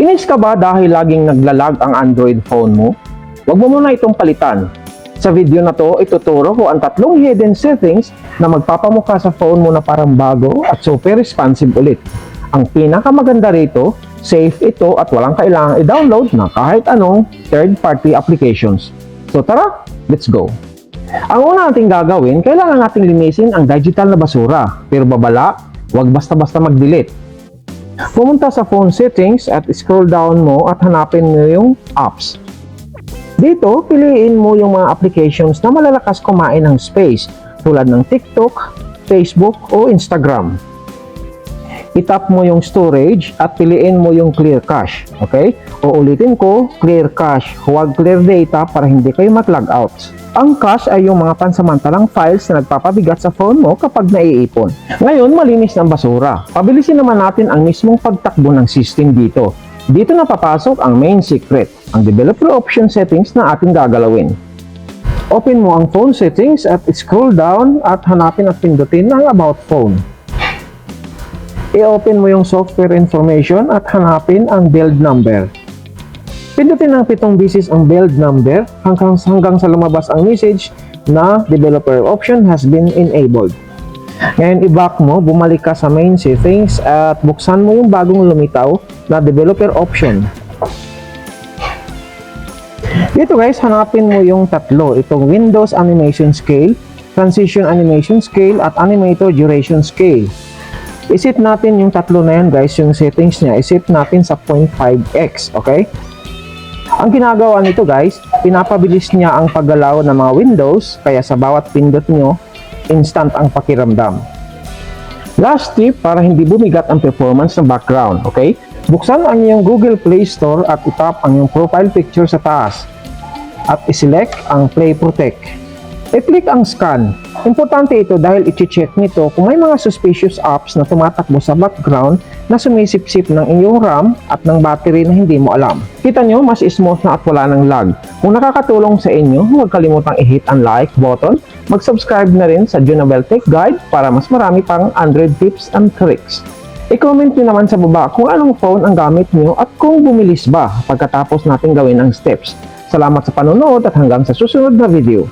Inis ka ba dahil laging naglalag ang Android phone mo? Huwag mo muna itong palitan. Sa video na to, ituturo ko ang 3 hidden settings na magpapamukha sa phone mo na parang bago at super responsive ulit. Ang pinakamaganda rito, safe ito at walang kailangang i-download na kahit anong third-party applications. So tara, let's go! Ang una nating gagawin, kailangan nating linisin ang digital na basura. Pero babala, huwag basta-basta mag-delete. Pumunta sa phone settings at scroll down mo at hanapin mo yung apps. Dito, piliin mo yung mga applications na malalakas kumain ng space tulad ng TikTok, Facebook o Instagram. I-tap mo yung storage at piliin mo yung clear cache. Okay? Uulitin ko, clear cache, huwag clear data para hindi kayo mag-log out. Ang cache ay yung mga pansamantalang files na nagpapabigat sa phone mo kapag naiipon. Ngayon, malinis ng basura. Pabilisin naman natin ang mismong pagtakbo ng system dito. Dito na papasok ang main secret, ang developer option settings na ating gagalawin. Open mo ang phone settings at scroll down at hanapin at pindutin ang about phone. I-open mo yung software information at hanapin ang build number. Pindutin ng 7 beses ang build number hanggang sa lumabas ang message na developer option has been enabled. Ngayon i-back mo, bumalik ka sa main settings at buksan mo yung bagong lumitaw na developer option. Dito guys, hanapin mo yung 3. Itong Windows Animation Scale, Transition Animation Scale at Animator Duration Scale. Iset natin yung 3 na yan guys, yung settings niya, iset natin sa 0.5x, okay? Ang ginagawa nito guys, pinapabilis niya ang paggalaw ng mga windows, kaya sa bawat pindot nyo, instant ang pakiramdam. Last tip, para hindi bumigat ang performance ng background, okay? Buksan ang iyong Google Play Store at itap ang iyong profile picture sa taas. At iselect ang Play Protect. I-click ang scan. Importante ito dahil i-check nito kung may mga suspicious apps na tumatakbo sa background na sumisip-sip ng iyong RAM at ng battery na hindi mo alam. Kita nyo, mas smooth na at wala ng lag. Kung nakakatulong sa inyo, huwag kalimutang i-hit ang like button, mag-subscribe na rin sa Junaville Tech Guide para mas marami pang Android tips and tricks. I-comment nyo naman sa baba kung anong phone ang gamit nyo at kung bumilis ba pagkatapos natin gawin ang steps. Salamat sa panonood at hanggang sa susunod na video.